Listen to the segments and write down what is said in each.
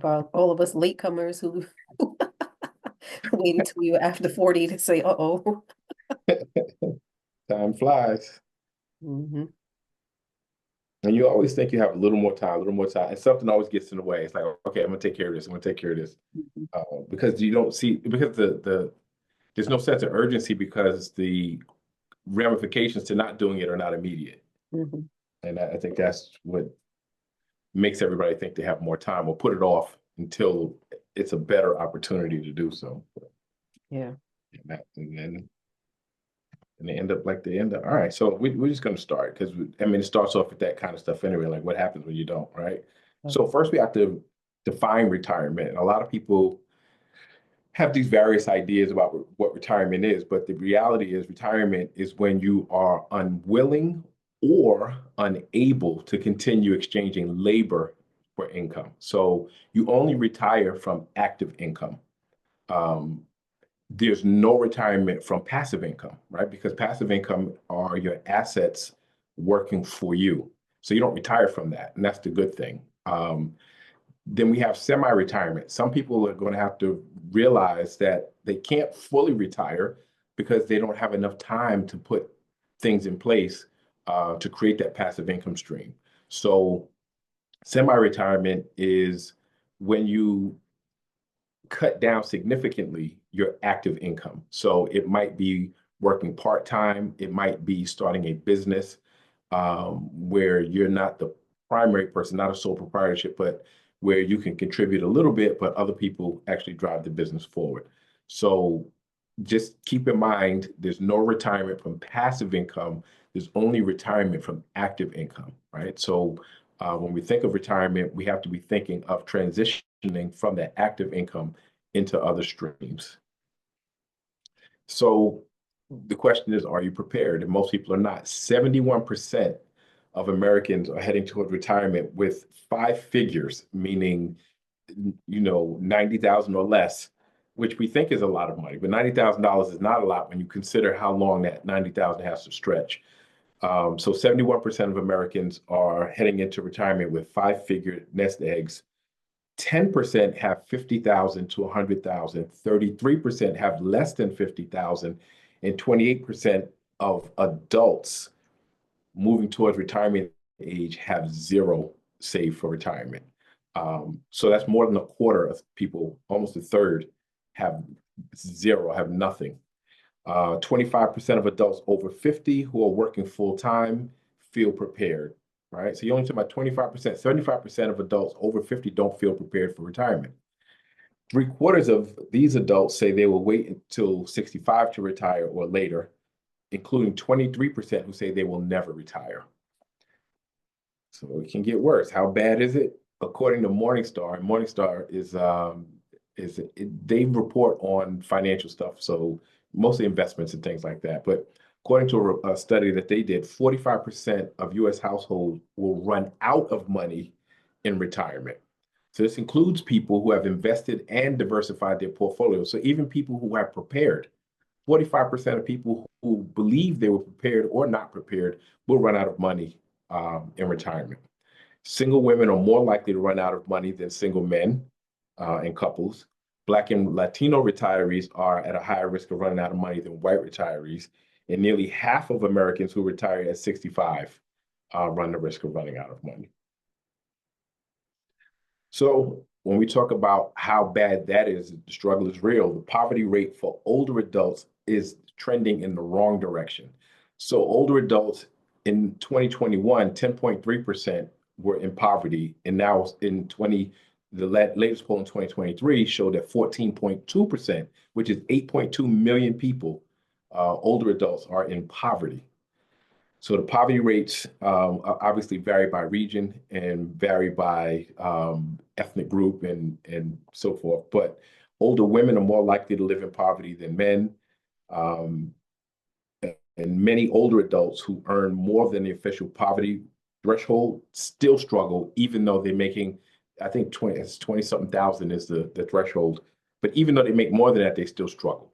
for all of us latecomers who wait until you're after 40 to say, uh-oh. Time flies. Hmm. And you always think you have a little more time, and something always gets in the way. It's like, okay, I'm gonna take care of this. I'm gonna take care of this, because you don't see because there's no sense of urgency because the ramifications to not doing it are not immediate, Hmm. and I think that's what makes everybody think they have more time or put it off until it's a better opportunity to do so. Yeah. And they end up like they end up. All right, so we're just going to start because I mean it starts off with that kind of stuff anyway. Like what happens when you don't, right? So first we have to define retirement. And a lot of people have these various ideas about what retirement is, but the reality is retirement is when you are unwilling or unable to continue exchanging labor for income. So you only retire from active income. Um, there's no retirement from passive income, right? Because passive income are your assets working for you. So you don't retire from that, and that's the good thing. Then we have semi-retirement. Some people are going to have to realize that they can't fully retire because they don't have enough time to put things in place to create that passive income stream. So semi-retirement is when you cut down significantly your active income. So it might be working part-time, it might be starting a business where you're not the primary person, not a sole proprietorship, but where you can contribute a little bit, but other people actually drive the business forward. So just keep in mind, there's no retirement from passive income. There's only retirement from active income, right? So when we think of retirement, we have to be thinking of transitioning from that active income into other streams. So the question is, are you prepared? And most people are not. 71% of Americans are heading toward retirement with five figures, meaning, 90,000 or less, which we think is a lot of money. But $90,000 is not a lot when you consider how long that 90,000 has to stretch. So 71% of Americans are heading into retirement with five-figure nest eggs. 10% have 50,000 to 100,000, 33% have less than 50,000, and 28% of adults moving towards retirement age have zero saved for retirement. So that's more than a quarter of people, almost a third, have zero, have nothing. 25% of adults over 50 who are working full time feel prepared, right? So you only talk about 25%, 75% of adults over 50 don't feel prepared for retirement. Three-quarters of these adults say they will wait until 65 to retire or later, including 23% who say they will never retire. So it can get worse. How bad is it? According to Morningstar, and Morningstar they report on financial stuff, so mostly investments and things like that. But according to a study that they did, 45% of U.S. households will run out of money in retirement. So this includes people who have invested and diversified their portfolio. So even people who have prepared, 45% of people who believe they were prepared or not prepared will run out of money in retirement. Single women are more likely to run out of money than single men and couples. Black and Latino retirees are at a higher risk of running out of money than white retirees. And nearly half of Americans who retire at 65 run the risk of running out of money. So when we talk about how bad that is, the struggle is real. The poverty rate for older adults is trending in the wrong direction. So older adults in 2021, 10.3% were in poverty, and now the latest poll in 2023 showed that 14.2%, which is 8.2 million people, older adults, are in poverty. So the poverty rates obviously vary by region and vary by ethnic group and so forth. But older women are more likely to live in poverty than men. Um, and many older adults who earn more than the official poverty threshold still struggle, even though they're making, I think 20 something thousand is the threshold. But even though they make more than that, they still struggle.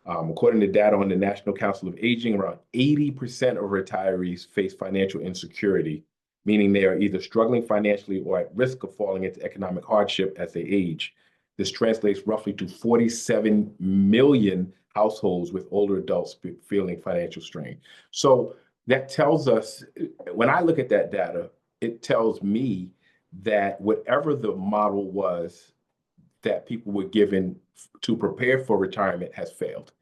According to data on the National Council of Aging, around 80% of retirees face financial insecurity, meaning they are either struggling financially or at risk of falling into economic hardship as they age. This translates roughly to 47 million households with older adults feeling financial strain. So that tells us, when I look at that data, it tells me that whatever the model was that people were given to prepare for retirement has failed.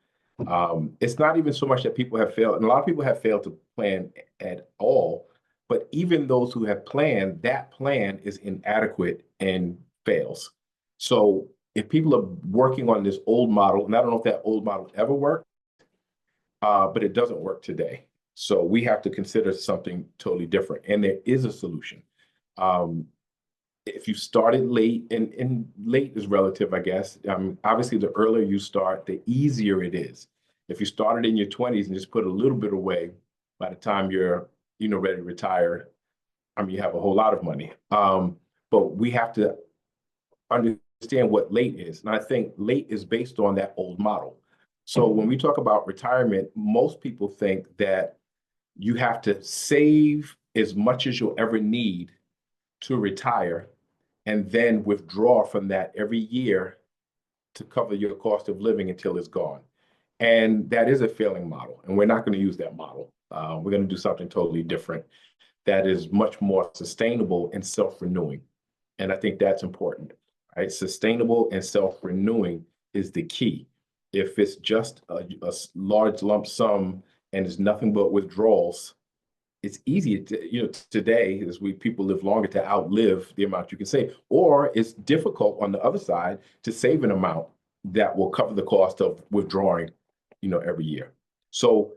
It's not even so much that people have failed, and a lot of people have failed to plan at all. But even those who have planned, that plan is inadequate and fails. So if people are working on this old model, and I don't know if that old model ever worked, but it doesn't work today. So we have to consider something totally different, and there is a solution. Um, if you started late, and late is relative, I guess. Obviously, the earlier you start, the easier it is. If you started in your 20s and just put a little bit away, by the time you're, ready to retire, I mean, you have a whole lot of money. But we have to understand what late is. And I think late is based on that old model. So when we talk about retirement, most people think that you have to save as much as you'll ever need to retire and then withdraw from that every year to cover your cost of living until it's gone. And that is a failing model. And we're not going to use that model. We're going to do something totally different that is much more sustainable and self-renewing. And I think that's important, right? Sustainable and self-renewing is the key. If it's just a large lump sum and it's nothing but withdrawals, it's easy to, today as people live longer to outlive the amount you can save, or it's difficult on the other side to save an amount that will cover the cost of withdrawing, every year. So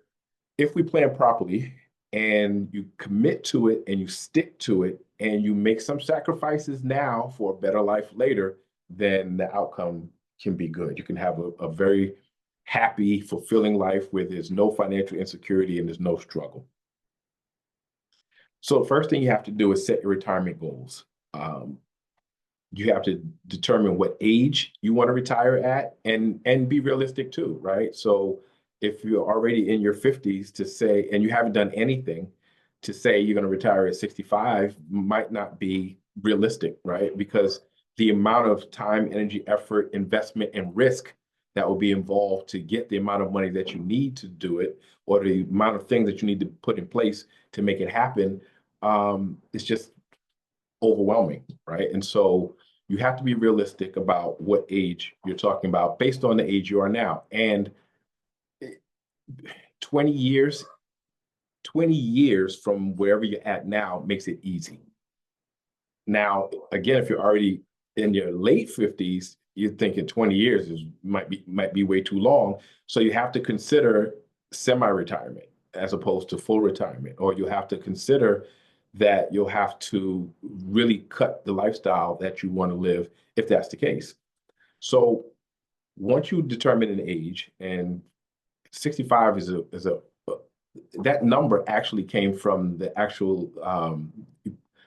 if we plan properly and you commit to it and you stick to it and you make some sacrifices now for a better life later, then the outcome can be good. You can have a very happy, fulfilling life where there's no financial insecurity and there's no struggle. So the first thing you have to do is set your retirement goals. You have to determine what age you want to retire at and be realistic too, right? So if you're already in your 50s to say, and you haven't done anything, to say you're going to retire at 65 might not be realistic, right? Because the amount of time, energy, effort, investment, and risk that will be involved to get the amount of money that you need to do it, or the amount of things that you need to put in place to make it happen, it's just overwhelming, right? And so you have to be realistic about what age you're talking about based on the age you are now. And 20 years, 20 years from wherever you're at now makes it easy. Now, again, if you're already in your late 50s, you're thinking 20 years might be way too long. So you have to consider semi-retirement as opposed to full retirement, or you have to consider that you'll have to really cut the lifestyle that you want to live if that's the case. So once you determine an age, and 65 is a that number actually came from the actual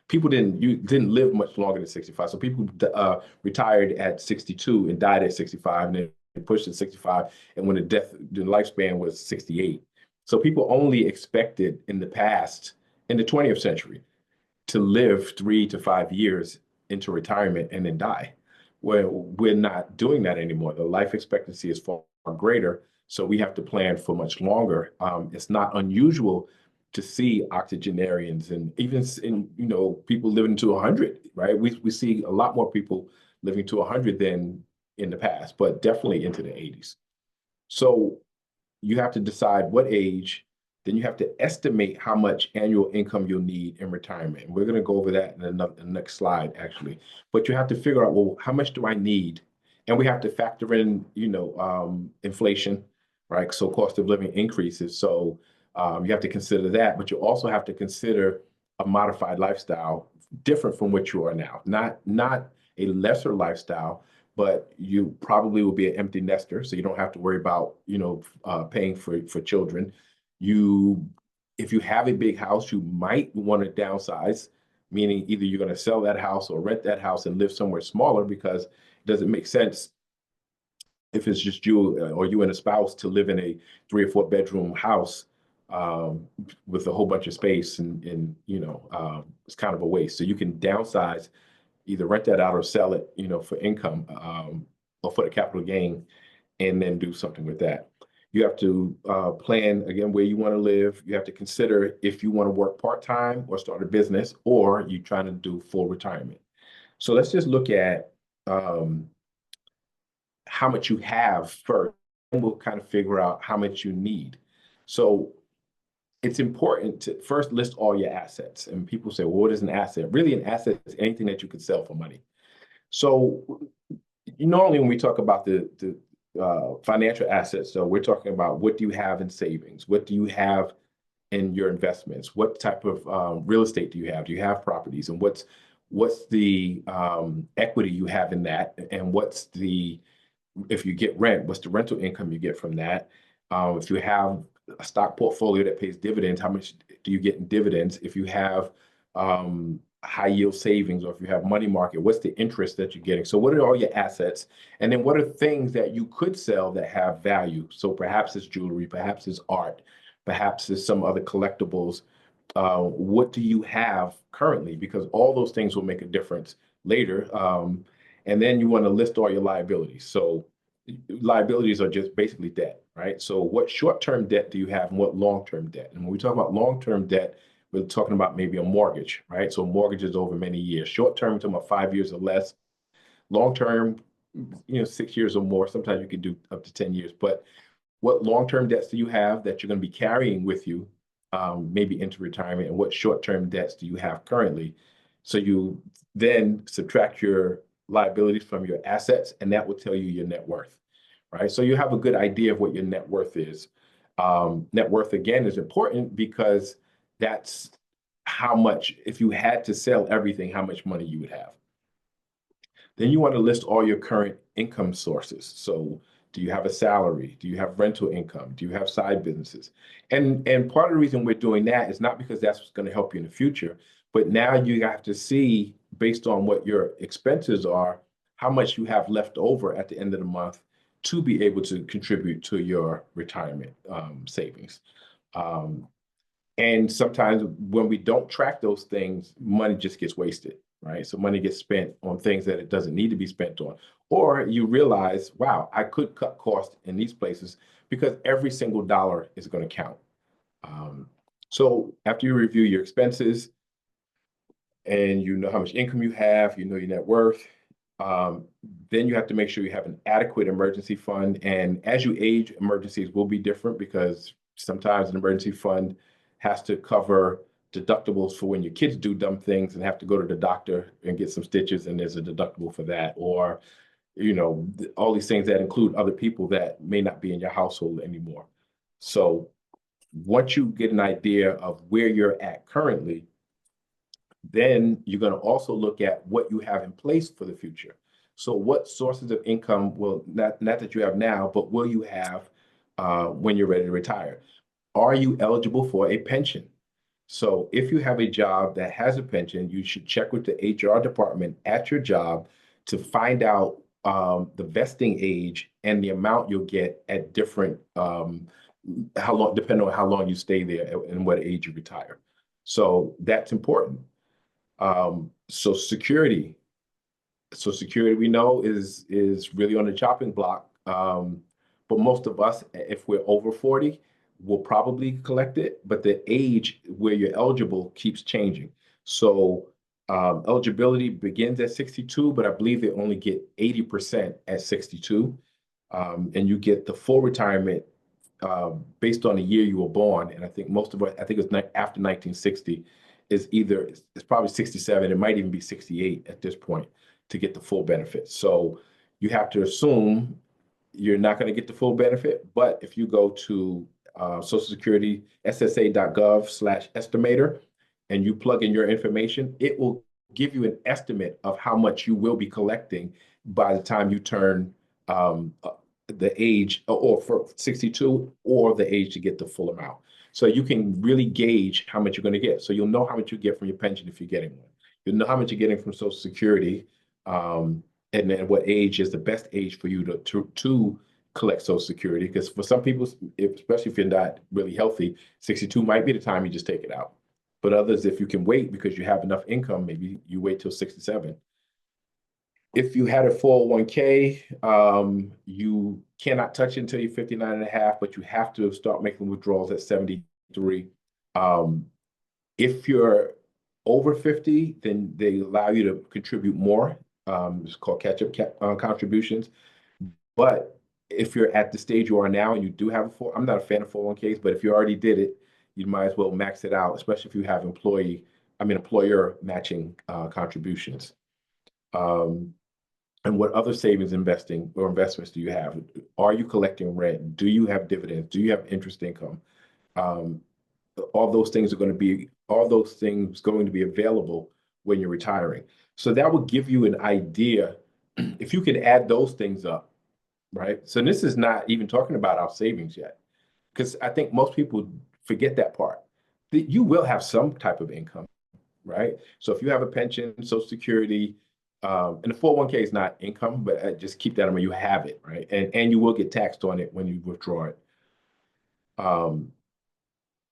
people didn't live much longer than 65. So people retired at 62 and died at 65, and then pushed to 65, and when the lifespan was 68. So people only expected in the past, in the 20th century, to live 3 to 5 years into retirement and then die. Well, we're not doing that anymore. The life expectancy is far greater, so we have to plan for much longer. It's not unusual to see octogenarians and even people living to 100, right? We see a lot more people living to 100 than in the past, but definitely into the 80s. So you have to decide what age, then you have to estimate how much annual income you'll need in retirement. And we're going to go over that in the next slide, actually. But you have to figure out, well, how much do I need? And we have to factor in, inflation, right? So cost of living increases. So you have to consider that, but you also have to consider a modified lifestyle different from what you are now. Not a lesser lifestyle, but you probably will be an empty nester, so you don't have to worry about paying for children. If you have a big house, you might want to downsize, meaning either you're going to sell that house or rent that house and live somewhere smaller, because it doesn't make sense if it's just you or you and a spouse to live in a 3 or 4 bedroom house um, with a whole bunch of space, and it's kind of a waste. So you can downsize, either rent that out or sell it, for income, or for the capital gain, and then do something with that. You have to plan again where you want to live. You have to consider if you want to work part-time or start a business, or you trying to do full retirement. So let's just look at um, how much you have first, and we'll kind of figure out how much you need. So it's important to first list all your assets. And people say, well, what is an asset? Really, an asset is anything that you could sell for money. So normally when we talk about the financial assets, so we're talking about what do you have in savings? What do you have in your investments? What type of real estate do you have? Do you have properties? And what's the equity you have in that? And what's the if you get rent, what's the rental income you get from that? If you have a stock portfolio that pays dividends, how much do you get in dividends? If you have high yield savings, or if you have money market, what's the interest that you're getting? So what are all your assets? And then what are things that you could sell that have value? So perhaps it's jewelry, perhaps it's art, perhaps it's some other collectibles. What do you have currently? Because all those things will make a difference later. And then you want to list all your liabilities. So liabilities are just basically debt, right? So what short-term debt do you have and what long-term debt? And when we talk about long-term debt, we're talking about maybe a mortgage, right? So mortgages over many years. Short-term, we're talking about 5 years or less. Long-term, 6 years or more. Sometimes you can do up to 10 years. But what long-term debts do you have that you're going to be carrying with you, maybe into retirement, and what short-term debts do you have currently? So you then subtract your liabilities from your assets, and that will tell you your net worth, right? So you have a good idea of what your net worth is. Net worth, again, is important because that's how much, if you had to sell everything, how much money you would have. Then you want to list all your current income sources. So do you have a salary? Do you have rental income? Do you have side businesses? And part of the reason we're doing that is not because that's what's going to help you in the future, but now you have to see, based on what your expenses are, how much you have left over at the end of the month to be able to contribute to your retirement savings. Um, and sometimes when we don't track those things, money just gets wasted, right? So money gets spent on things that it doesn't need to be spent on. Or you realize, wow, I could cut costs in these places because every single dollar is going to count. Um, so after you review your expenses and you know how much income you have, you know your net worth, um, then you have to make sure you have an adequate emergency fund. And as you age, emergencies will be different because sometimes an emergency fund has to cover deductibles for when your kids do dumb things and have to go to the doctor and get some stitches, and there's a deductible for that. Or, all these things that include other people that may not be in your household anymore. So once you get an idea of where you're at currently, then you're going to also look at what you have in place for the future. So what sources of income will, not that you have now, but will you have when you're ready to retire? Are you eligible for a pension? So if you have a job that has a pension, you should check with the HR department at your job to find out the vesting age and the amount you'll get at different, how long, depending on how long you stay there and what age you retire. So that's important. So security. So security, we know, is really on the chopping block. But most of us, if we're over 40, will probably collect it. But the age where you're eligible keeps changing. So eligibility begins at 62, but I believe they only get 80% at 62. And you get the full retirement based on the year you were born. And I think most of us, I think it's after 1960, is either it's probably 67. It might even be 68 at this point to get the full benefit. So you have to assume you're not going to get the full benefit. But if you go to Social Security, ssa.gov/estimator, and you plug in your information, it will give you an estimate of how much you will be collecting by the time you turn the age or for 62 or the age to get the full amount. So you can really gauge how much you're going to get. So you'll know how much you get from your pension if you're getting one. You'll know how much you're getting from Social Security, and then what age is the best age for you to collect Social Security because for some people, especially if you're not really healthy, 62 might be the time you just take it out. But others, if you can wait because you have enough income, maybe you wait till 67. If you had a 401k, you cannot touch it until you're 59 and a half, but you have to start making withdrawals at 73. Um, if you're over 50, then they allow you to contribute more. It's called catch-up contributions. But if you're at the stage you are now and you do have I'm not a fan of 401ks, but if you already did it, you might as well max it out, especially if you have employer matching contributions. Um, and what other savings investing or investments do you have? Are you collecting rent? Do you have dividends? Do you have interest income? Um, all those things going to be available when you're retiring. So that will give you an idea if you can add those things up, right? So this is not even talking about our savings yet, because I think most people forget that part. That you will have some type of income, right? So if you have a pension, Social Security, and the 401k is not income, but just keep that in mind. You have it, right? And you will get taxed on it when you withdraw it. Um,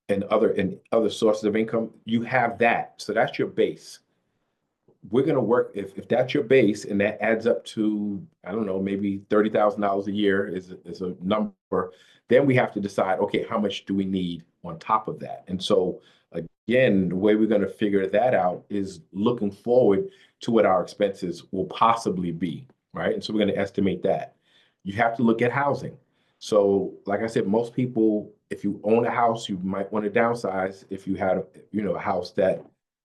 and other sources of income, you have that. So that's your base. We're going to work if that's your base and that adds up to, I don't know, maybe $30,000 a year is a number. Then we have to decide, okay, how much do we need on top of that? And so again, the way we're going to figure that out is looking forward to what our expenses will possibly be, right? And so we're going to estimate that. You have to look at housing. So, like I said, most people, if you own a house, you might want to downsize. If you had, a house that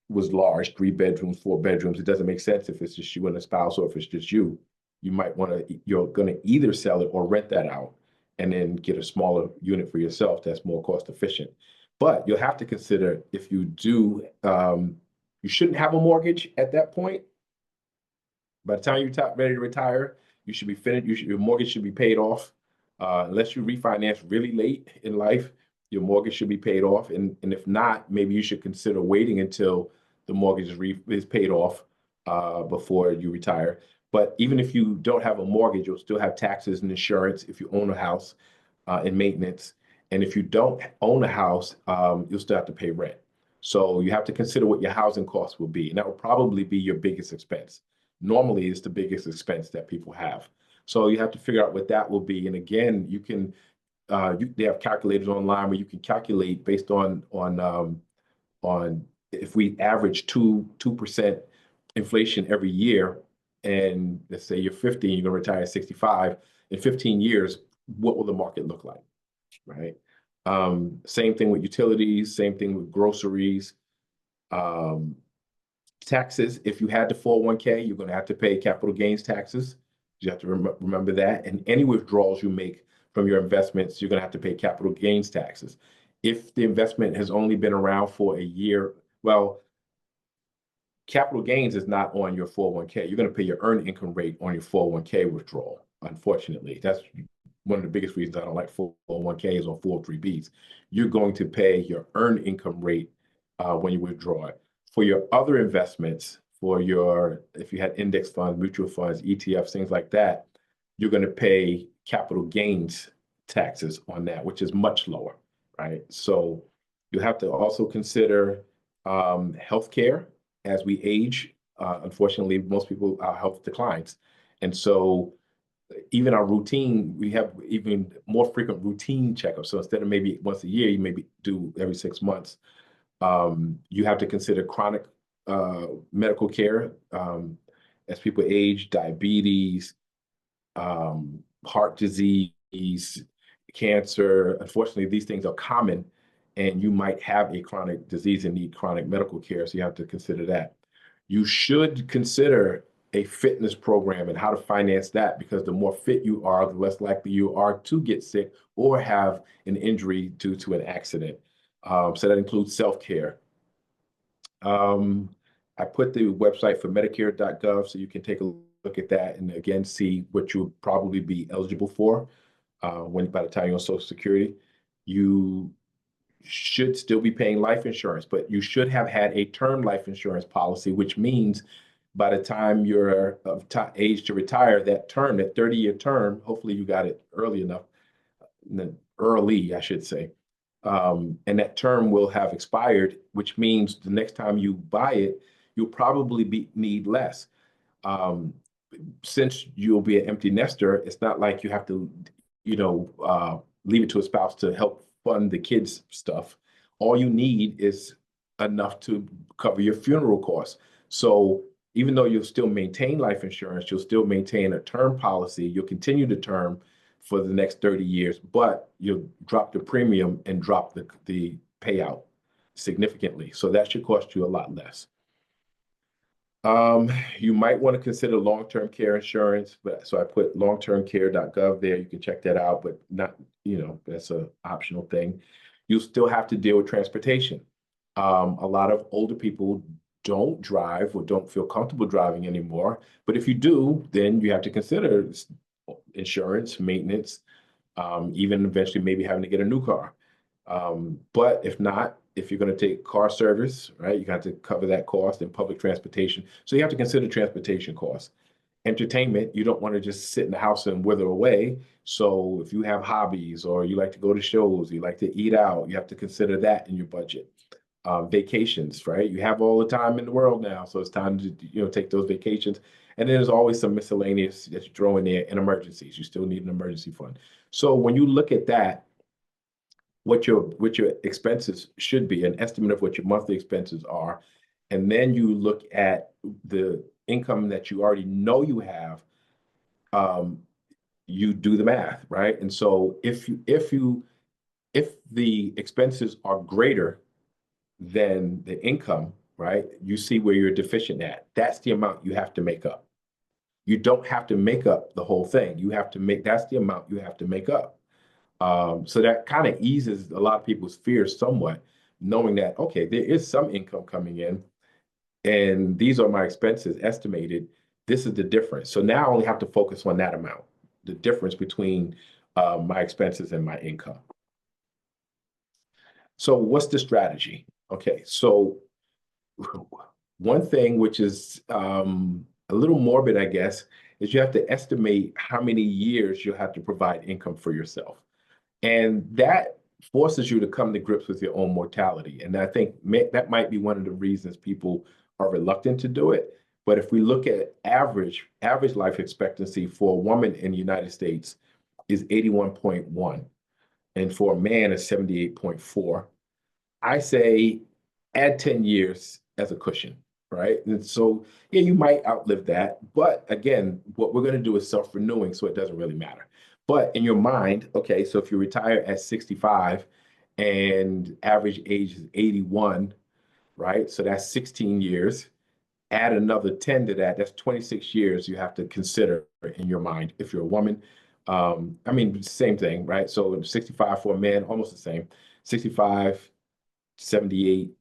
was large, 3 bedrooms, 4 bedrooms, it doesn't make sense if it's just you and a spouse or if it's just you. You might want to, you're going to either sell it or rent that out and then get a smaller unit for yourself that's more cost efficient. But you'll have to consider if you do, you shouldn't have a mortgage at that point. By the time you're ready to retire, you should be finished. Your mortgage should be paid off. Unless you refinance really late in life, your mortgage should be paid off. And if not, maybe you should consider waiting until the mortgage is paid off before you retire. But even if you don't have a mortgage, you'll still have taxes and insurance if you own a house and maintenance. And if you don't own a house, you'll still have to pay rent. So you have to consider what your housing costs will be. And that will probably be your biggest expense. Normally, it's the biggest expense that people have. So you have to figure out what that will be. And again, they have calculators online where you can calculate based on if we average 2% inflation every year, and let's say you're 50 and you're going to retire at 65, in 15 years, what will the market look like, right? Same thing with utilities, same thing with groceries. Um, Taxes, if you had the 401k, you're going to have to pay capital gains taxes. You have to remember that. And any withdrawals you make from your investments, you're going to have to pay capital gains taxes. If the investment has only been around for a year, well, capital gains is not on your 401k. You're going to pay your earned income rate on your 401k withdrawal. Unfortunately, that's one of the biggest reasons I don't like 401ks or 403bs. You're going to pay your earned income rate when you withdraw it. For your other investments, if you had index funds, mutual funds, ETFs, things like that, you're going to pay capital gains taxes on that, which is much lower, right? So you have to also consider healthcare as we age. Unfortunately, most people, our health declines. And so even our routine, we have even more frequent routine checkups. So instead of maybe once a year, you maybe do every 6 months. You have to consider chronic medical care as people age, diabetes, heart disease, cancer. Unfortunately, these things are common, and you might have a chronic disease and need chronic medical care. So you have to consider that. You should consider a fitness program and how to finance that because the more fit you are, the less likely you are to get sick or have an injury due to an accident. So that includes self-care. Um, I put the website for Medicare.gov so you can take a look at that and again see what you'll probably be eligible for when by the time you're on Social Security. You should still be paying life insurance, but you should have had a term life insurance policy, which means by the time you're of age to retire, that term, that 30-year term, hopefully you got it early enough, early, I should say. And that term will have expired, which means the next time you buy it, you'll probably need less. Um, since you'll be an empty nester, it's not like you have to, leave it to a spouse to help fund the kids' stuff. All you need is enough to cover your funeral costs. So even though you'll still maintain life insurance, you'll still maintain a term policy, you'll continue the term for the next 30 years, but you'll drop the premium and drop the payout significantly. So that should cost you a lot less. You might want to consider long-term care insurance, but so I put longtermcare.gov there. You can check that out, but not, that's a optional thing. You still have to deal with transportation. A lot of older people don't drive or don't feel comfortable driving anymore. But if you do, then you have to consider insurance, maintenance, even eventually maybe having to get a new car. But if not, if you're going to take car service, right, you got to cover that cost and public transportation. So you have to consider transportation costs. Entertainment, you don't want to just sit in the house and wither away. So if you have hobbies or you like to go to shows, you like to eat out, you have to consider that in your budget. Vacations, right? You have all the time in the world now, so it's time to take those vacations. And then there's always some miscellaneous that you throw in there in emergencies. You still need an emergency fund. So when you look at that, what your expenses should be, an estimate of what your monthly expenses are, and then you look at the income that you already know you have, um, you do the math, right? And so if the expenses are greater than the income, right, you see where you're deficient at. That's the amount you have to make up. You don't have to make up the whole thing. You have to make, that's the amount you have to make up. So that kind of eases a lot of people's fears somewhat, knowing that, okay, there is some income coming in and these are my expenses estimated. This is the difference. So now I only have to focus on that amount, the difference between my expenses and my income. So what's the strategy? Okay, so one thing which is a little morbid, I guess, is you have to estimate how many years you'll have to provide income for yourself. And that forces you to come to grips with your own mortality. And I think that might be one of the reasons people are reluctant to do it. But if we look at average life expectancy for a woman in the United States is 81.1, and for a man is 78.4. I say add 10 years as a cushion, right? And so, yeah, you might outlive that. But again, what we're going to do is self-renewing, so it doesn't really matter. But in your mind, okay, so if you retire at 65 and average age is 81, right? So that's 16 years. Add another 10 to that, that's 26 years you have to consider in your mind if you're a woman. I mean, same thing, right? So 65 for a man, almost the same. 65, 78,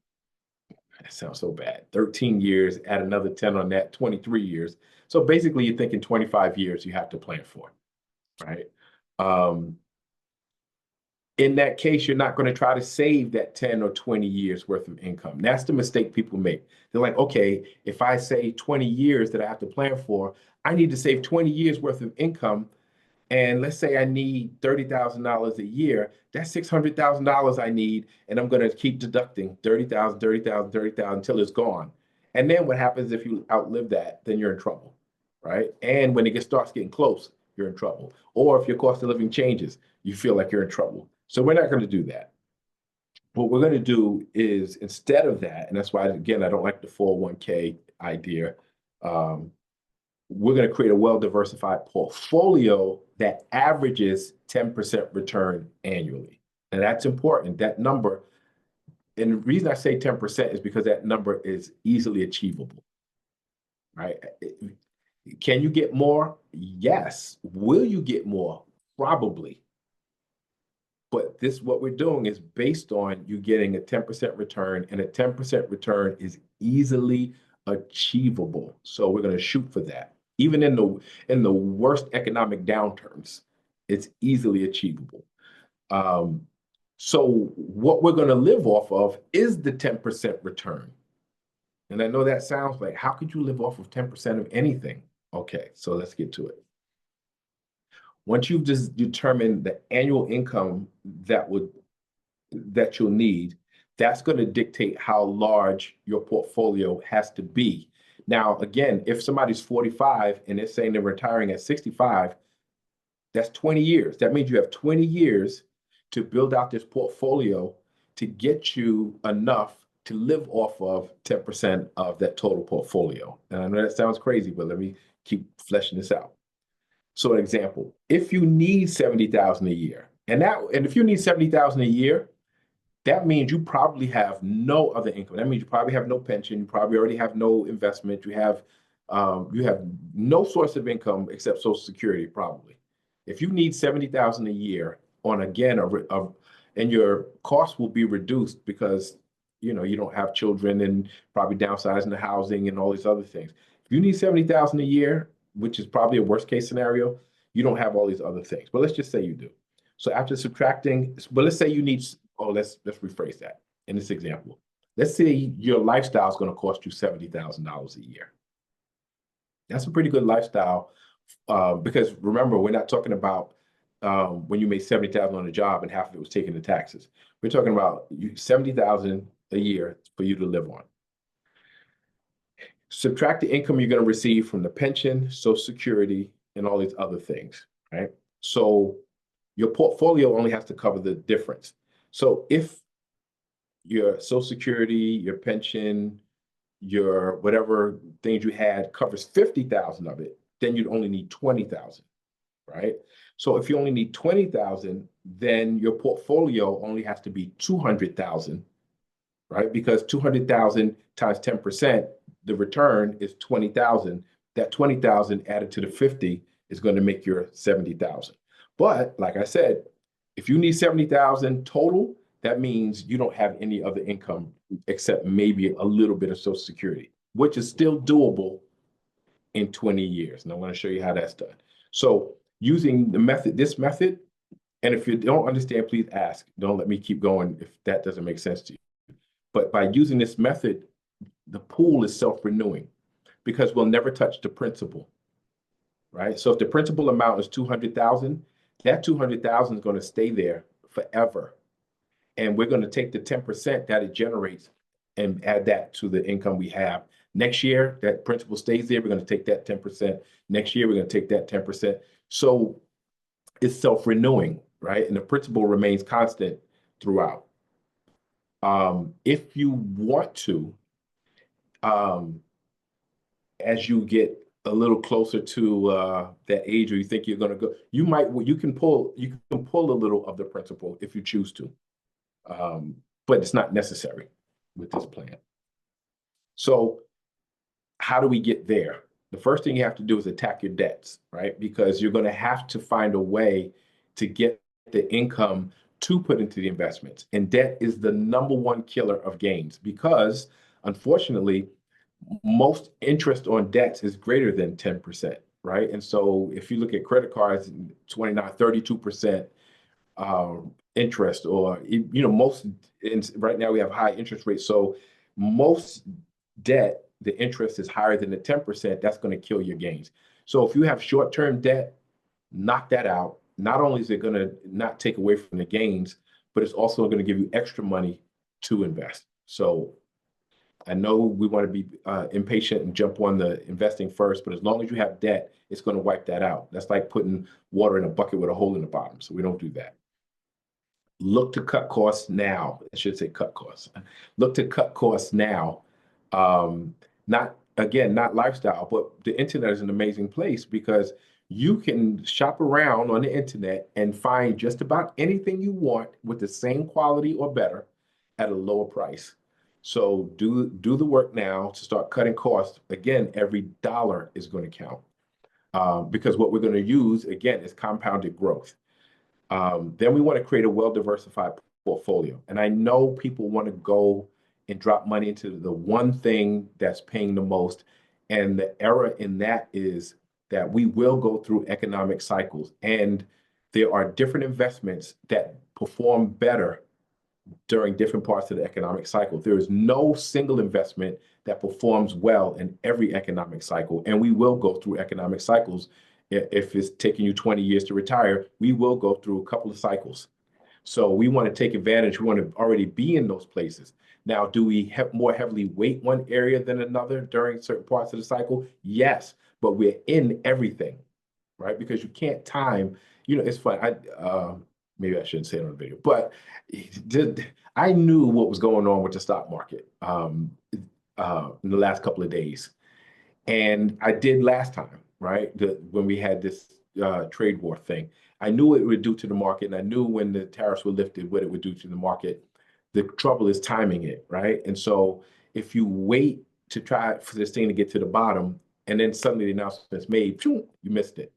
that sounds so bad. 13 years, add another 10 on that, 23 years. So basically, you're thinking 25 years you have to plan for, right? Um, in that case, you're not going to try to save that 10 or 20 years worth of income. That's the mistake people make. They're like, okay, if I say 20 years that I have to plan for, I need to save 20 years worth of income. And let's say I need $30,000 a year, that's $600,000 I need, and I'm going to keep deducting 30,000, 30,000, 30,000 until it's gone. And then what happens if you outlive that? Then you're in trouble, right? And when starts getting close, you're in trouble. Or if your cost of living changes, you feel like you're in trouble. So we're not going to do that. What we're going to do is instead of that, and that's why, again, I don't like the 401k idea. Um, we're going to create a well-diversified portfolio that averages 10% return annually. And that's important. That number, and the reason I say 10% is because that number is easily achievable, right? Can you get more? Yes. Will you get more? Probably. But what we're doing is based on you getting a 10% return, and a 10% return is easily achievable. So we're going to shoot for that. Even in the worst economic downturns, it's easily achievable. Um, so what we're going to live off of is the 10% return. And I know that sounds like, how could you live off of 10% of anything? Okay, so let's get to it. Once you've just determined the annual income that you'll need, that's going to dictate how large your portfolio has to be. Now, again, if somebody's 45 and they're saying they're retiring at 65, that's 20 years. That means you have 20 years to build out this portfolio to get you enough to live off of 10% of that total portfolio. And I know that sounds crazy, but let me keep fleshing this out. So, an example, if you need 70,000 a year, and if you need 70,000 a year, that means you probably have no other income. That means you probably have no pension. You probably already have no investment. You have no source of income except Social Security, probably. If you need 70,000 a year on again, and your costs will be reduced because you don't have children and probably downsizing the housing and all these other things. If you need 70,000 a year, which is probably a worst case scenario, you don't have all these other things. But let's just say you do. So after subtracting, but let's say you need, oh, let's rephrase that in this example. Let's say your lifestyle is going to cost you $70,000 a year. That's a pretty good lifestyle because remember, we're not talking about when you made 70,000 on a job and half of it was taken to taxes. We're talking about 70,000 a year for you to live on. Subtract the income you're going to receive from the pension, Social Security, and all these other things, right? So your portfolio only has to cover the difference. So if your Social Security, your pension, your whatever things you had covers 50,000 of it, then you'd only need 20,000, right? So if you only need 20,000, then your portfolio only has to be 200,000, right? Because 200,000 times 10%, the return is 20,000. That 20,000 added to the 50 is going to make your 70,000. But like I said, if you need 70,000 total, that means you don't have any other income except maybe a little bit of Social Security, which is still doable in 20 years. And I want to show you how that's done. So using this method, and if you don't understand, please ask. Don't let me keep going if that doesn't make sense to you. But by using this method, the pool is self-renewing because we'll never touch the principal, right? So if the principal amount is 200,000, that 200,000 is going to stay there forever. And we're going to take the 10% that it generates and add that to the income we have. Next year, that principal stays there. We're going to take that 10%. Next year, we're going to take that 10%. So it's self-renewing, right? And the principal remains constant throughout. If you want to, as you get a little closer to that age, or you think you're going to go, you can pull a little of the principal if you choose to, but it's not necessary with this plan. So how do we get there? The first thing you have to do is attack your debts, right? Because you're going to have to find a way to get the income to put into the investments. And debt is the number one killer of gains because, unfortunately, most interest on debts is greater than 10%, right? And so if you look at credit cards, 29, 32% interest, or, right now we have high interest rates. So most debt, the interest is higher than the 10%, that's going to kill your gains. So if you have short-term debt, knock that out. Not only is it going to not take away from the gains, but it's also going to give you extra money to invest. So I know we want to be impatient and jump on the investing first, but as long as you have debt, it's going to wipe that out. That's like putting water in a bucket with a hole in the bottom. So we don't do that. Look to cut costs now. I should say cut costs. Look to cut costs now. Not lifestyle, but the internet is an amazing place because you can shop around on the internet and find just about anything you want with the same quality or better at a lower price. So do the work now to start cutting costs. Again, every dollar is going to count because what we're going to use again is compounded growth. Then we want to create a well-diversified portfolio. And I know people want to go and drop money into the one thing that's paying the most. And the error in that is that we will go through economic cycles. And there are different investments that perform better during different parts of the economic cycle. There is no single investment that performs well in every economic cycle. And we will go through economic cycles. If it's taking you 20 years to retire, we will go through a couple of cycles. So we want to take advantage. We want to already be in those places. Now, do we have more heavily weight one area than another during certain parts of the cycle? Yes, but we're in everything, right? Because you can't time, it's fun. Maybe I shouldn't say it on the video, but I knew what was going on with the stock market in the last couple of days. And I did last time, right? When we had this trade war thing. I knew what it would do to the market, and I knew when the tariffs were lifted, what it would do to the market. The trouble is timing it, right? And so if you wait to try for this thing to get to the bottom, and then suddenly the announcement's made, you missed it.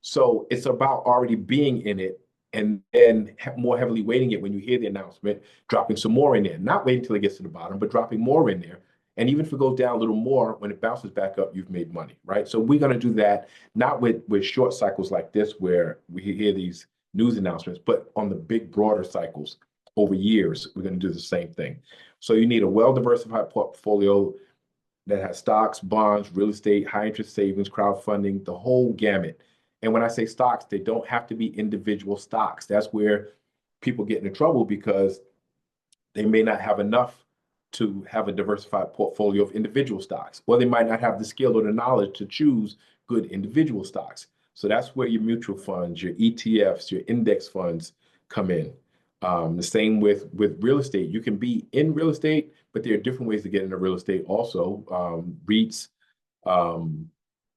So it's about already being in it and then more heavily weighting it when you hear the announcement, dropping some more in there, not waiting until it gets to the bottom, but dropping more in there. And even if it goes down a little more, when it bounces back up, you've made money, right? So we're going to do that, not with short cycles like this, where we hear these news announcements, but on the big, broader cycles over years, we're going to do the same thing. So you need a well-diversified portfolio that has stocks, bonds, real estate, high interest savings, crowdfunding, the whole gamut. And when I say stocks, they don't have to be individual stocks. That's where people get into trouble because they may not have enough to have a diversified portfolio of individual stocks, or they might not have the skill or the knowledge to choose good individual stocks. So that's where your mutual funds, your ETFs, your index funds come in. The same with real estate. You can be in real estate, but there are different ways to get into real estate also. REITs,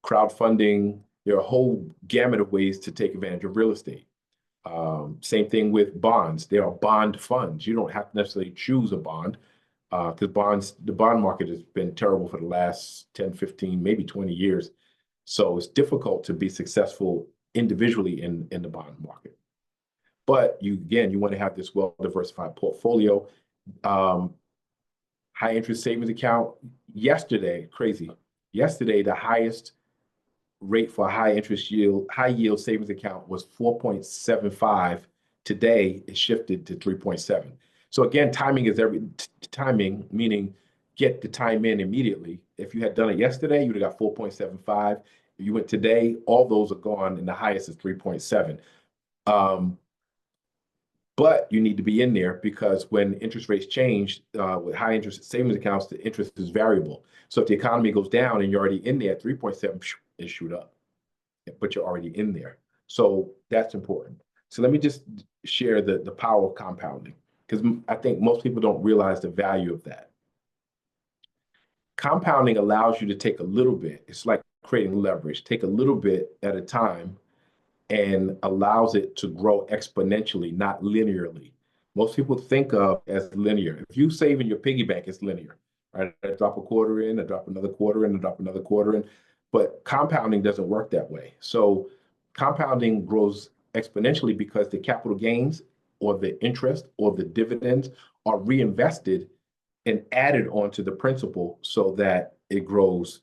crowdfunding, there are a whole gamut of ways to take advantage of real estate. Same thing with bonds. There are bond funds. You don't have to necessarily choose a bond because the bond market has been terrible for the last 10, 15, maybe 20 years. So it's difficult to be successful individually in the bond market. But you want to have this well-diversified portfolio. High interest savings account. Crazy. Yesterday, the highest rate for high yield savings account was 4.75. Today, it shifted to 3.7. So again, timing, meaning get the time in immediately. If you had done it yesterday, you would have got 4.75. If you went today, all those are gone, and the highest is 3.7. But you need to be in there because when interest rates change with high interest savings accounts, the interest is variable. So if the economy goes down and you're already in there at 3.7, it shoot up, but you're already in there. So that's important. So let me just share the power of compounding because I think most people don't realize the value of that. Compounding allows you to take a little bit. It's like creating leverage. Take a little bit at a time and allows it to grow exponentially, not linearly. Most people think of as linear. If you save in your piggy bank, it's linear, right? I drop a quarter in, I drop another quarter in, I drop another quarter in. But compounding doesn't work that way. So compounding grows exponentially because the capital gains or the interest or the dividends are reinvested and added onto the principal so that it grows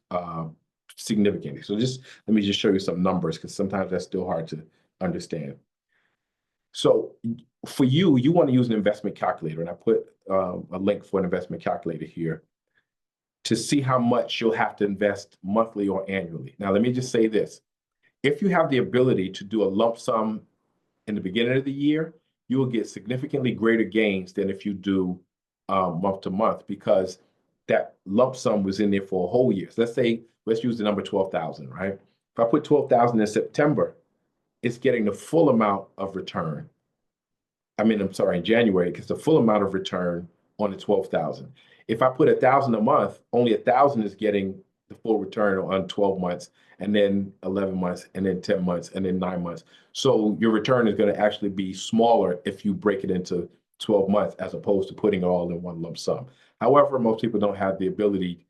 significantly. So let me just show you some numbers because sometimes that's still hard to understand. So for you want to use an investment calculator, and I put a link for an investment calculator here to see how much you'll have to invest monthly or annually. Now, let me just say this. If you have the ability to do a lump sum in the beginning of the year, you will get significantly greater gains than if you do month to month because that lump sum was in there for a whole year. So let's use the number 12,000, right? If I put 12,000 in September, it's getting the full amount of return. I'm sorry, in January, because the full amount of return on the 12,000. If I put 1,000 a month, only 1,000 is getting the full return on 12 months, and then 11 months, and then 10 months, and then 9 months. So your return is going to actually be smaller if you break it into 12 months as opposed to putting it all in one lump sum. However, most people don't have the ability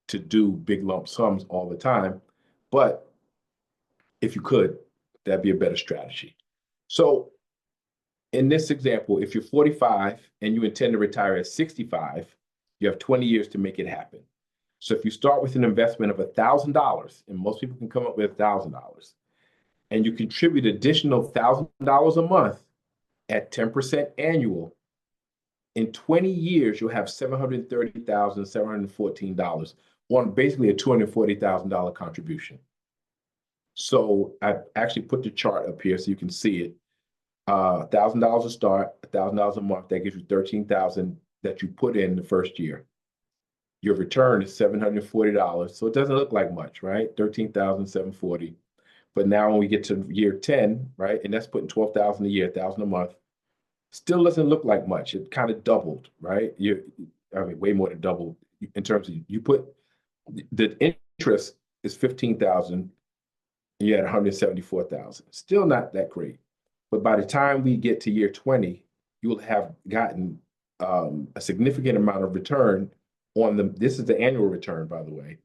to do big lump sums all the time, but if you could, that'd be a better strategy. So in this example, if you're 45 and you intend to retire at 65, you have 20 years to make it happen. So if you start with an investment of $1,000, and most people can come up with $1,000, and you contribute additional $1,000 a month at 10% annual, In 20 years, you'll have $730,714 on basically a $240,000 contribution. So I actually put the chart up here so you can see it. $1,000 a start, $1,000 a month. That gives you 13,000 that you put in the first year. Your return is $740. So it doesn't look like much, right? 13,740. But now when we get to year 10, right, and that's putting 12,000 a year, 1,000 a month, still doesn't look like much. It kind of doubled, right? I mean, way more than doubled in terms of you put the interest is 15,000, you had 174,000. Still not that great. But by the time we get to year 20, you will have gotten a significant amount of return on them. This is the annual return, by the way,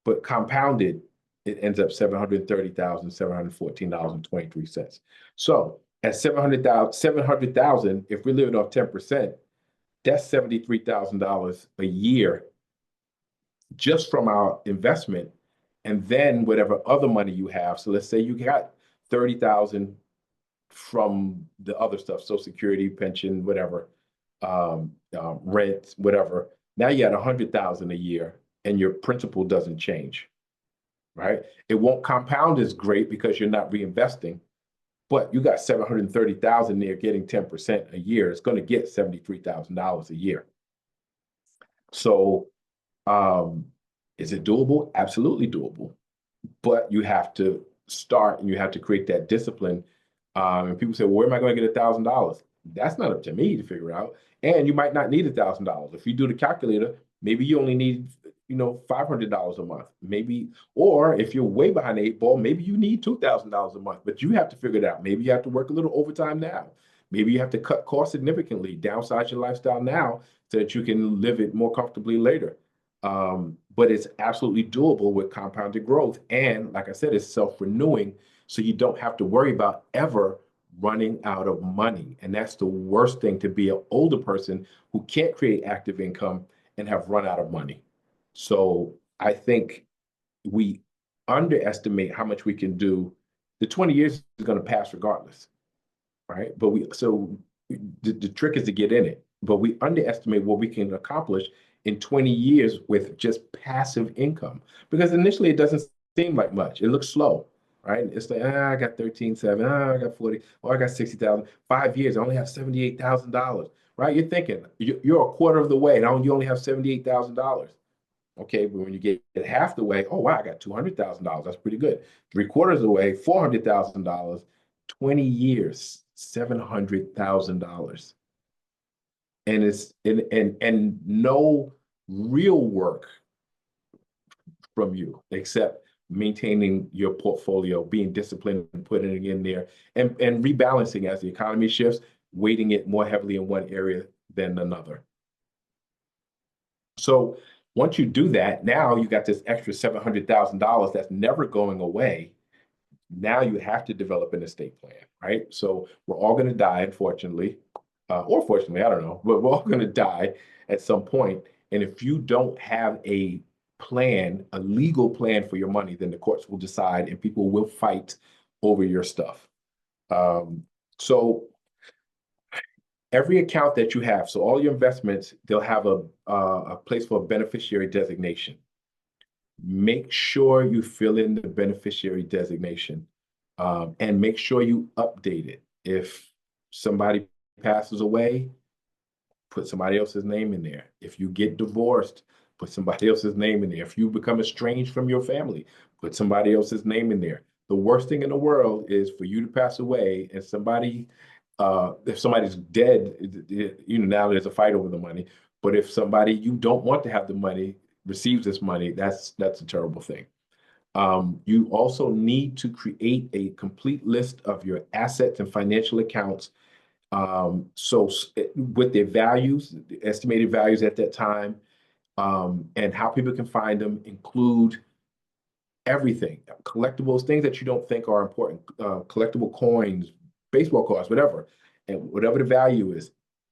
but compounded, it ends up $730,714.23. So at 700,000, if we're living off 10%, that's $73,000 a year just from our investment. And then whatever other money you have. So let's say you got 30,000 from the other stuff, Social Security, pension, whatever, rent, whatever. Now you got 100,000 a year and your principal doesn't change, right? It won't compound as great because you're not reinvesting, but you got 730,000 there getting 10% a year. It's going to get $73,000 a year. So is it doable? Absolutely doable. But you have to start and you have to create that discipline. And people say, well, where am I going to get $1,000? That's not up to me to figure out. And you might not need $1,000. If you do the calculator, maybe you only need, $500 a month. Maybe, or if you're way behind the eight ball, maybe you need $2,000 a month. But you have to figure it out. Maybe you have to work a little overtime now. Maybe you have to cut costs significantly, downsize your lifestyle now so that you can live it more comfortably later. But it's absolutely doable with compounded growth. And like I said, it's self-renewing. So you don't have to worry about ever running out of money. And that's the worst thing, to be an older person who can't create active income and have run out of money. So I think we underestimate how much we can do. The 20 years is going to pass regardless, right? But the trick is to get in it. But we underestimate what we can accomplish in 20 years with just passive income. Because initially it doesn't seem like much. It looks slow, right? It's like, I got 13.7, I got 40, or I got 60,000. 5 years, I only have $78,000, right? You're thinking you're a quarter of the way, and you only have $78,000. Okay, but when you get half the way, oh wow, I got $200,000. That's pretty good. Three-quarters of the way, $400,000. 20 years, $700,000. And it's and no real work from you except maintaining your portfolio, being disciplined and putting it in there, and rebalancing as the economy shifts, weighting it more heavily in one area than another. So once you do that, now you got this extra $700,000 that's never going away. Now you have to develop an estate plan, right? So we're all going to die, unfortunately, or fortunately, I don't know, but we're all going to die at some point. And if you don't have a plan, a legal plan for your money, then the courts will decide and people will fight over your stuff. So every account that you have, so all your investments, they'll have a place for a beneficiary designation. Make sure you fill in the beneficiary designation, and make sure you update it. If somebody passes away, put somebody else's name in there. If you get divorced, put somebody else's name in there. If you become estranged from your family, put somebody else's name in there. The worst thing in the world is for you to pass away and if somebody's dead, now there's a fight over the money. But if somebody you don't want to have the money receives this money, that's a terrible thing. You also need to create a complete list of your assets and financial accounts. So with their values, the estimated values at that time, and how people can find them, include everything, collectibles, things that you don't think are important, collectible coins, baseball cards, whatever, and whatever the value is,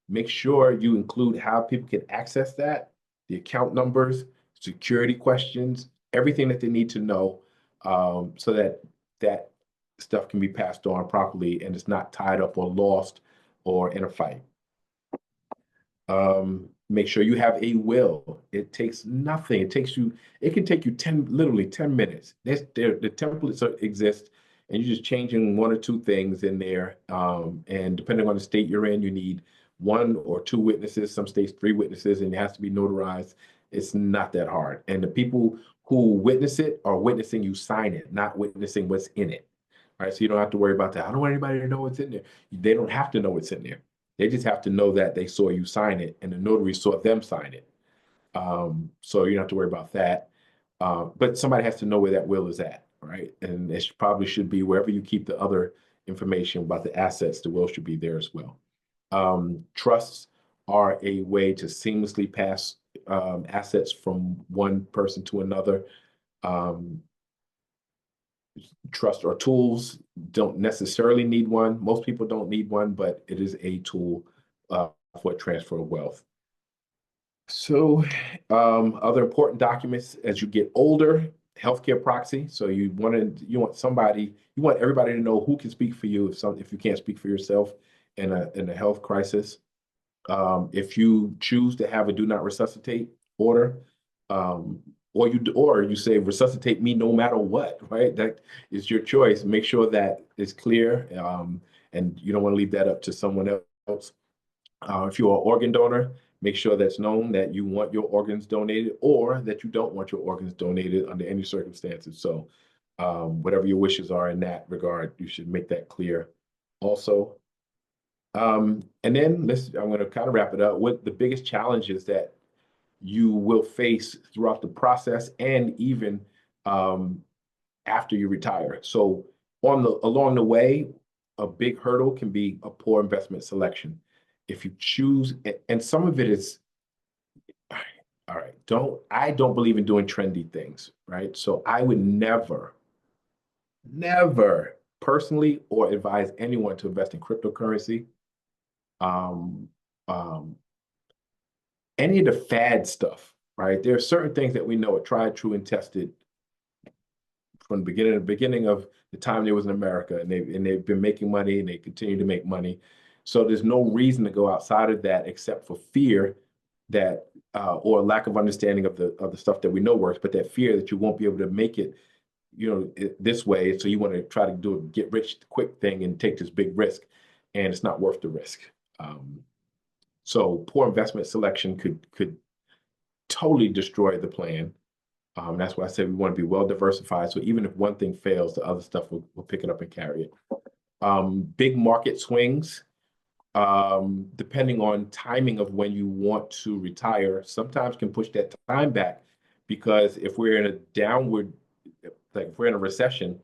make sure you include how people can access that, the account numbers, security questions, everything that they need to know, so that stuff can be passed on properly and it's not tied up or lost or in a fight. Make sure you have a will. It takes nothing. It can take you 10, literally 10 minutes. The templates exist, and you're just changing one or two things in there. And depending on the state you're in, you need one or two witnesses, some states three witnesses, and it has to be notarized. It's not that hard. And the people who witness it are witnessing you sign it, not witnessing what's in it. All right. So you don't have to worry about that. I don't want anybody to know what's in there. They don't have to know what's in there. They just have to know that they saw you sign it and the notary saw them sign it. So you don't have to worry about that. But somebody has to know where that will is at, right? And it probably should be wherever you keep the other information about the assets, the will should be there as well. Trusts are a way to seamlessly pass assets from one person to another. Um, Trust or tools don't necessarily need one. Most people don't need one, but it is a tool uh, for transfer of wealth. So, other important documents as you get older, healthcare proxy. So you want somebody, you want everybody to know who can speak for you if you can't speak for yourself in a health crisis. If you choose to have a do not resuscitate order, um, or you say resuscitate me no matter what, right? That is your choice. Make sure that is clear, and you don't want to leave that up to someone else. If you're an organ donor, make sure that's known that you want your organs donated or that you don't want your organs donated under any circumstances. So, whatever your wishes are in that regard, you should make that clear. Also, and then I'm going to kind of wrap it up with the biggest challenges that you will face throughout the process and even um, after you retire. So along the way, a big hurdle can be a poor investment selection. If you choose, and some of it is, all right, I don't believe in doing trendy things, right? So I would never personally or advise anyone to invest in cryptocurrency. Um, um, any of the fad stuff, right? There are certain things that we know are tried, true, and tested from the beginning of the time they was in America, and they've been making money and they continue to make money. So there's no reason to go outside of that except for fear that or lack of understanding of the stuff that we know works, but that fear that you won't be able to make it, this way. So you want to try to do a get rich quick thing and take this big risk, and it's not worth the risk. Um, so poor investment selection could totally destroy the plan. That's why I said we want to be well diversified. So even if one thing fails, the other stuff will pick it up and carry it. Big market swings, depending on timing of when you want to retire, sometimes can push that time back because if we're in a downward, like if we're in a recession,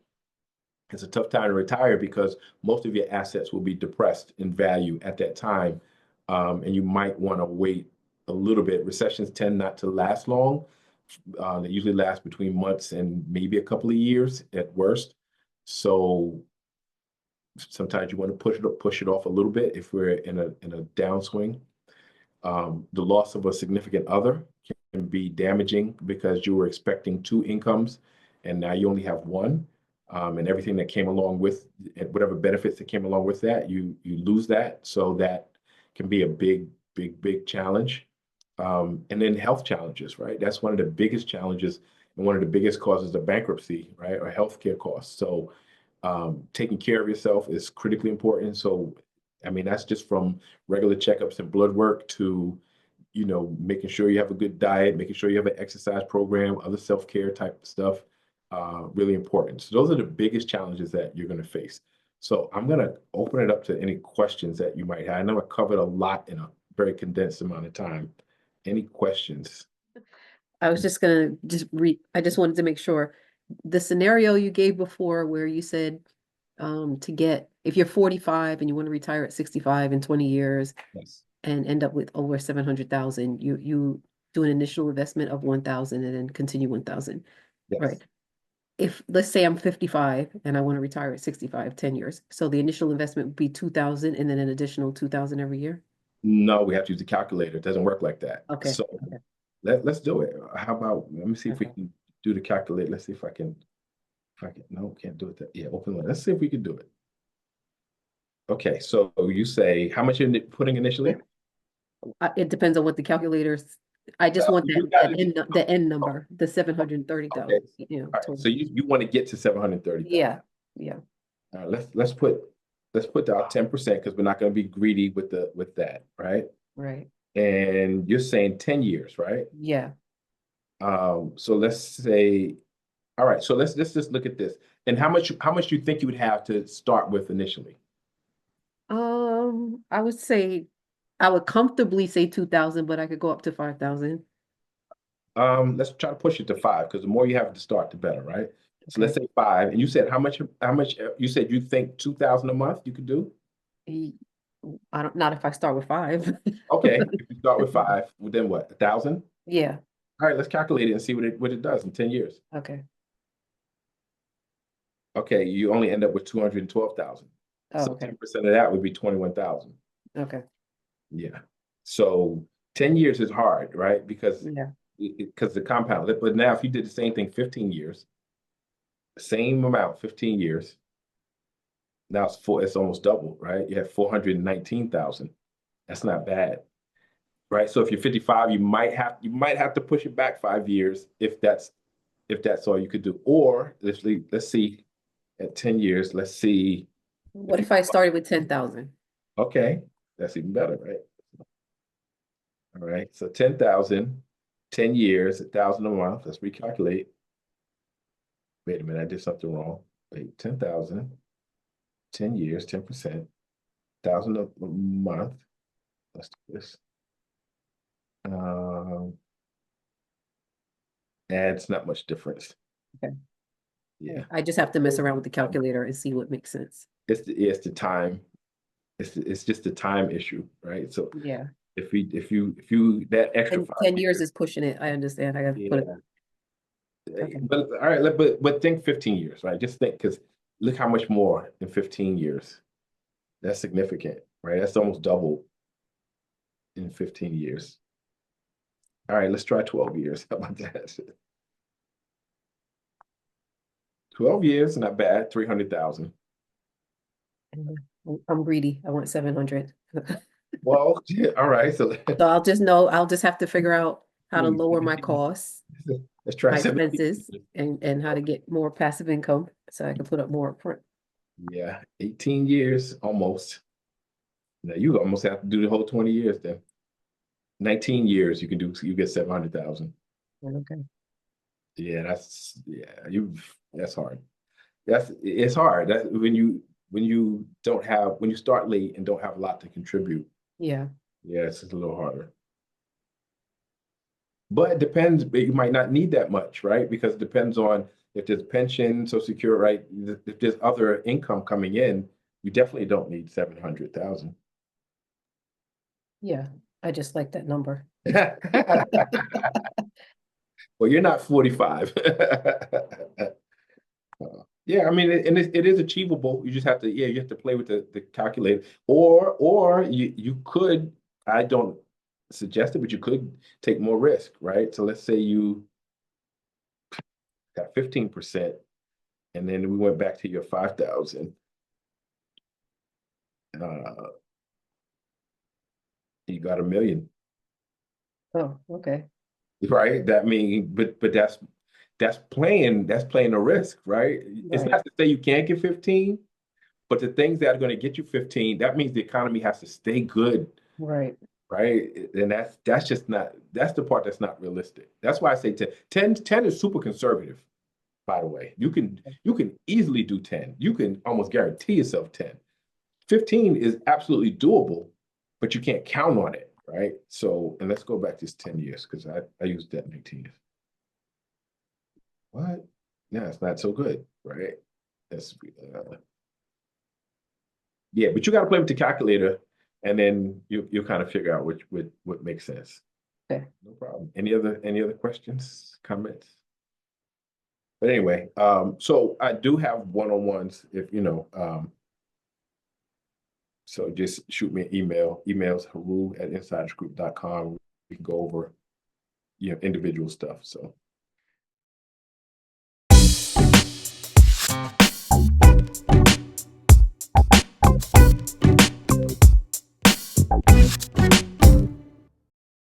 it's a tough time to retire because most of your assets will be depressed in value at that time. And you might want to wait a little bit. Recessions tend not to last long. They usually last between months and maybe a couple of years at worst. So sometimes you want to push it off a little bit if we're in a downswing. The loss of a significant other can be damaging because you were expecting two incomes and now you only have one. And everything that came along with whatever benefits that came along with that, you lose that. So that can be a big challenge. And then health challenges, right? That's one of the biggest challenges and one of the biggest causes of bankruptcy, right? Or healthcare costs. So taking care of yourself is critically important. So, I mean, that's just from regular checkups and blood work to, making sure you have a good diet, making sure you have an exercise program, other self-care type stuff, really important. So those are the biggest challenges that you're going to face. So I'm going to open it up to any questions that you might have. I know I covered a lot in a very condensed amount of time. Any questions? I was just gonna just read, I just wanted to make sure the scenario you gave before where you said to get if you're 45 and you want to retire at 65 in 20 years Yes. and end up with over 700,000, you do an initial investment of 1,000 and then continue 1,000, Yes. right? If let's say I'm 55 and I want to retire at 65, 10 years. So the initial investment would be 2,000 and then an additional 2,000 every year. No, we have to use the calculator. It doesn't work like that. Okay. So Okay. let's do it. How about let me see if we Okay. can do the calculate. Let's see if I can no, can't do it that yeah, open one. Let's see if we can do it. Okay, so you say how much you're putting initially? It depends on what the calculators, I just want You that gotta end, the end number, the okay. 730,000, All right. So total. you want to get to 730,000. Yeah, yeah, All right, let's put down 10% because we're not going to be greedy with that, right? right, And you're saying 10 years, right? yeah. So let's say, all right, so let's just look at this. And how much do you think you would have to start with initially? I would say, I would comfortably say 2,000, but I could go up to 5,000. Let's try to push it to five because the more you have to start, the better, right? So let's Okay. say five. And you said how much you said you think 2,000 a month you could do? E- I don't, not if I start with five. Okay, if you start with five, well, then what? 1,000? Yeah, All right, let's calculate it and see what it does in 10 years. okay. Okay, you only end up with 212,000. Oh, So okay, 10% of that would be 21,000. okay, Yeah. So 10 years is hard, right? Because yeah, the compound. But now if you did the same thing 15 years, same amount, 15 years, now it's almost double, right? You have 419,000. That's not bad. Right. So if you're 55, you might have to push it back 5 years if that's all you could do. Or let's see at 10 years, let's see what if you if I started with 10,000? okay, that's even better, right? All right. So 10,000, 10 years, 1,000 a month. Let's recalculate. Wait a minute, I did something wrong. Wait, 10,000, 10 years, 10%, 1,000 a month. Let's do this. Um, and it's not much difference. Okay. Yeah. I just have to mess around with the calculator and see what makes sense. It's the time. It's just the time issue, right? So Yeah. if you that extra And five 10 years years, is pushing it. I understand. I gotta put it, yeah. okay. But all right, but think 15 years, right? Just think because look how much more in 15 years. That's significant, right? That's almost double in 15 years. All right, let's try 12 years. How about that? 12 years, not bad. 300,000. I'm greedy. I want 700. Well, yeah, all right. So So I'll just have to figure out how to lower my costs, let's try my 17. expenses, and how to get more passive income so I can put up more upfront. Yeah, 18 years almost. Now you almost have to do the whole 20 years then. 19 years you get 700,000. Okay. Yeah, that's hard. It's hard. That when you start late and don't have a lot to contribute. Yeah. Yeah, it's just a little harder. But it depends, but you might not need that much, right? Because it depends on if there's pension, social security, right? If there's other income coming in, you definitely don't need 700,000. Yeah. I just like that number. Well, you're not 45. Yeah, I mean, it is achievable. You just have to, yeah, you have to play with the calculator, or you could. I don't suggest it, but you could take more risk, right? So let's say you got 15%, and then we went back to your 5,000. Uh, you got 1 million, Oh, okay. right? That mean, but that's playing a risk, right? It's Right. not to say you can't get 15, but the things that are going to get you 15, that means the economy has to stay good, Right. right? And that's just not that's the part that's not realistic. That's why I say 10. 10 is super conservative, by the way. You can easily do 10. You can almost guarantee yourself 10. 15 is absolutely doable, but you can't count on it, right? So, and let's go back to 10 years because I used that 19 years. What? Yeah, it's not so good, right? That's yeah, but you got to play with the calculator, and then you kind of figure out what makes sense. Okay. No problem. Any other questions, comments? But anyway, so I do have one-on-ones if so just shoot me an email. Emails haru@insidersgroup.com. We can go over individual stuff. So